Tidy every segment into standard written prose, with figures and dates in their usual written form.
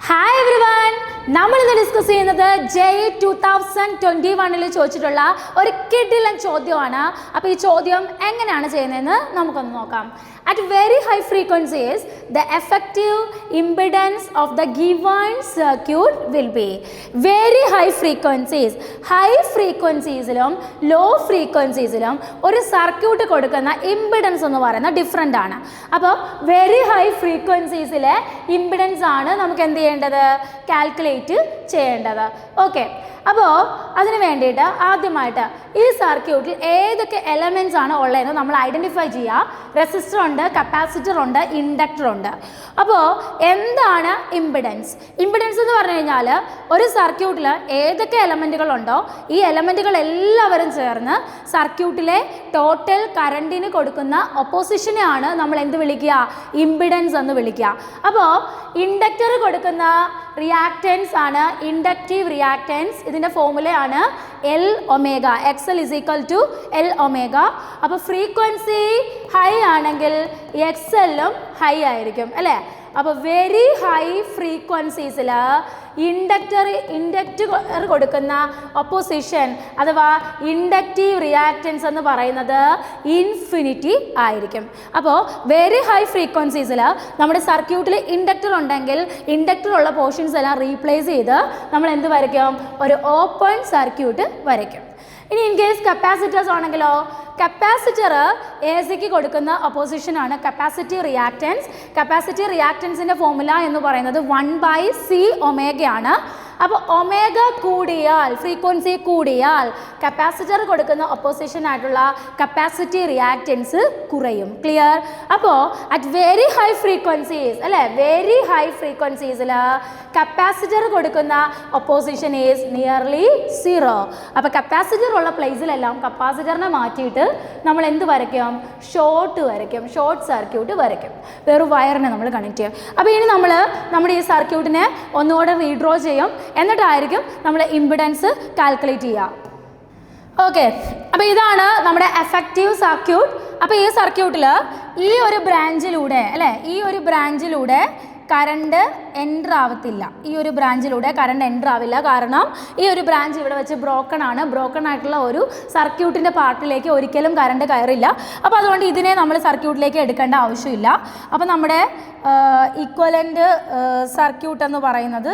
Hi everyone! നമ്മൾ ഇന്ന് discuss ചെയ്യുന്നത് JEE 2021 ചോദിച്ചിട്ടുള്ള ഒരു കിടിലൻ ചോദ്യമാണ്. അപ്പോൾ ഈ ചോദ്യം എങ്ങനെയാണ് ചെയ്യുന്നതെന്ന് നമുക്കൊന്ന് നോക്കാം. At very high frequencies, the effective impedance of the given circuit will be very high frequencies. High frequencies-ലും low frequencies-ലും ഒരു സർക്യൂട്ട് കൊടുക്കുന്ന ഇംപിഡൻസ് എന്ന് പറയുന്നത് ഡിഫറെൻ്റ് ആണ്. അപ്പോൾ വെരി ഹൈ ഫ്രീക്വൻസീസിലെ ഇംപിഡൻസ് ആണ് നമുക്ക് എന്ത് ചെയ്യേണ്ടത്, കാൽക്കുലേറ്റ് ചെയ്യേണ്ടത്. ഓക്കെ, അപ്പോൾ അതിന് വേണ്ടിയിട്ട് ആദ്യമായിട്ട് ഈ സർക്യൂട്ടിൽ ഏതൊക്കെ എലമെൻറ്റ്സ് ആണ് ഉള്ളതെന്ന് നമ്മൾ ഐഡൻറ്റിഫൈ ചെയ്യുക. റെസിസ്റ്റർ ഉണ്ട്, കപ്പാസിറ്റർ ഉണ്ട്, ഇൻഡക്ടർ ഉണ്ട്. അപ്പോൾ എന്താണ് ഇംപിഡൻസ്? ഇംപിഡൻസ് എന്ന് പറഞ്ഞു കഴിഞ്ഞാൽ ഒരു സർക്യൂട്ടിൽ ഏതൊക്കെ എലമെൻറ്റുകളുണ്ടോ ഈ എലമെൻറ്റുകൾ എല്ലാവരും ചേർന്ന് സർക്യൂട്ടിലെ ടോട്ടൽ കറണ്ടിന് കൊടുക്കുന്ന ഒപ്പോസിഷനെയാണ് നമ്മൾ എന്ത് വിളിക്കുക, ഇംപിഡൻസ് എന്ന് വിളിക്കുക. അപ്പോൾ ഇൻഡക്ടർ കൊടുക്കുന്ന റിയാക്റ്റൻസ് ആണ് ഇൻഡക്റ്റീവ് റിയാക്റ്റൻസ്. ഇതിൻ്റെ ഫോർമുലയാണ് L omega. XL = L omega. അപ്പോൾ ഫ്രീക്വൻസി ഹൈ ആണെങ്കിൽ XL-ഉം ഹൈ ആയിരിക്കും അല്ലേ. അപ്പോൾ വെരി ഹൈ ഫ്രീക്വൻസീസിൽ ഇൻഡക്ടർ കൊടുക്കുന്ന ഒപ്പോസിഷൻ അഥവാ ഇൻഡക്റ്റീവ് റിയാക്റ്റൻസ് എന്ന് പറയുന്നത് ഇൻഫിനിറ്റി ആയിരിക്കും. അപ്പോൾ വെരി ഹൈ ഫ്രീക്വൻസീസിൽ നമ്മുടെ സർക്യൂട്ടിൽ ഇൻഡക്ടർ ഉണ്ടെങ്കിൽ ഇൻഡക്ടറുള്ള പോർഷൻസ് എല്ലാം റീപ്ലേസ് ചെയ്ത് നമ്മൾ എന്ത് വരയ്ക്കും, ഒരു ഓപ്പൺ സർക്യൂട്ട് വരയ്ക്കും. ഇനി ഇൻ കേസ് കപ്പാസിറ്റേഴ്സ് ആണെങ്കിലോ, കപ്പാസിറ്റർ എ സിക്ക് കൊടുക്കുന്ന ഒപ്പോസിഷനാണ് കപ്പാസിറ്റീവ് റിയാക്റ്റൻസ്. കപ്പാസിറ്റീവ് റിയാക്റ്റൻസിൻ്റെ ഫോർമുല എന്ന് പറയുന്നത് 1/C ഒമേഗയാണ്. അപ്പോൾ ഒമേഗ കൂടിയാൽ, ഫ്രീക്വൻസി കൂടിയാൽ കപ്പാസിറ്റർ കൊടുക്കുന്ന ഒപ്പോസിഷൻ ആയിട്ടുള്ള കപ്പാസിറ്റീവ് റിയാക്റ്റൻസ് കുറയും. ക്ലിയർ? അപ്പോൾ അറ്റ് വെരി ഹൈ ഫ്രീക്വൻസീസ് അല്ലേ, വെരി ഹൈ ഫ്രീക്വൻസീസിൽ കപ്പാസിറ്റർ കൊടുക്കുന്ന ഒപ്പോസിഷൻ ഈസ് നിയർലി 0. അപ്പോൾ കപ്പാസിറ്റർ ഉള്ള പ്ലേസിലെല്ലാം കപ്പാസിറ്ററിനെ മാറ്റിയിട്ട് നമ്മൾ എന്ത് വരയ്ക്കും, ഷോർട്ട് വരയ്ക്കും, ഷോർട്ട് സർക്യൂട്ട് വരയ്ക്കും. വേറൊരു വയറിനെ നമ്മൾ കണക്ട് ചെയ്യും. അപ്പോൾ ഇനി നമ്മൾ നമ്മുടെ ഈ സർക്യൂട്ടിനെ ഒന്നുകൂടെ റീഡ്രോ ചെയ്യും, എന്നിട്ടായിരിക്കും നമ്മൾ ഇംപിഡൻസ് കാൽക്കുലേറ്റ് ചെയ്യുക. ഓക്കെ, അപ്പോൾ ഇതാണ് നമ്മുടെ എഫക്റ്റീവ് സർക്യൂട്ട്. അപ്പോൾ ഈ സർക്യൂട്ടിൽ ഈ ഒരു ബ്രാഞ്ചിലൂടെ അല്ലേ, ഈ ഒരു ബ്രാഞ്ചിലൂടെ കറണ്ട് എൻ്റർ ആവത്തില്ല. ഈ ഒരു ബ്രാഞ്ചിലൂടെ കറണ്ട് എൻ്റർ ആവില്ല. കാരണം ഈ ഒരു ബ്രാഞ്ച് ഇവിടെ വെച്ച് ബ്രോക്കൺ ആണ്. ബ്രോക്കൺ ആയിട്ടുള്ള ഒരു സർക്യൂട്ടിൻ്റെ പാർട്ടിലേക്ക് ഒരിക്കലും കറണ്ട് കയറില്ല. അപ്പോൾ അതുകൊണ്ട് ഇതിനെ നമ്മൾ സർക്യൂട്ടിലേക്ക് എടുക്കേണ്ട ആവശ്യമില്ല. അപ്പോൾ നമ്മുടെ ഈക്വലൻ്റ് സർക്യൂട്ട് എന്ന് പറയുന്നത്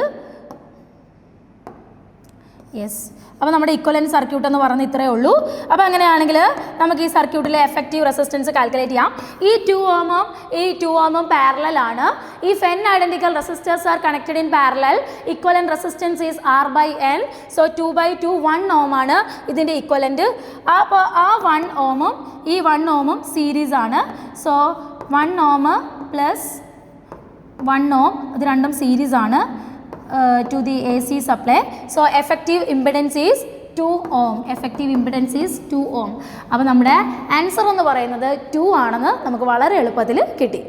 അപ്പോൾ നമ്മുടെ ഇക്വലൻ്റ് സർക്യൂട്ട് എന്ന് പറയുന്നത് ഇത്രയേ ഉള്ളൂ. അപ്പോൾ അങ്ങനെയാണെങ്കിൽ നമുക്ക് ഈ സർക്യൂട്ടിലെ എഫക്റ്റീവ് റെസിസ്റ്റൻസ് കാൽക്കുലേറ്റ് ചെയ്യാം. ഈ 2 ഓമും ഈ 2 ഓമും പാരലൽ ആണ്. If n identical resistors are connected in parallel, equivalent resistance is R/N. So 2/2 1 ohm ആണ് ഇതിൻ്റെ ഇക്വലൻ്റ്. അപ്പോൾ ആ 1 ഓമും ഈ 1 ഓമും സീരീസ് ആണ്. സോ 1 ohm പ്ലസ് 1 ohm ഇത് രണ്ടും സീരീസ് ആണ് to the AC supply. So effective impedance is 2 ohm. Effective impedance is 2 ohm. അപ്പോൾ നമ്മുടെ ആൻസർ എന്ന് പറയുന്നത് 2 ആണെന്ന് നമുക്ക് വളരെ എളുപ്പത്തിൽ കിട്ടി.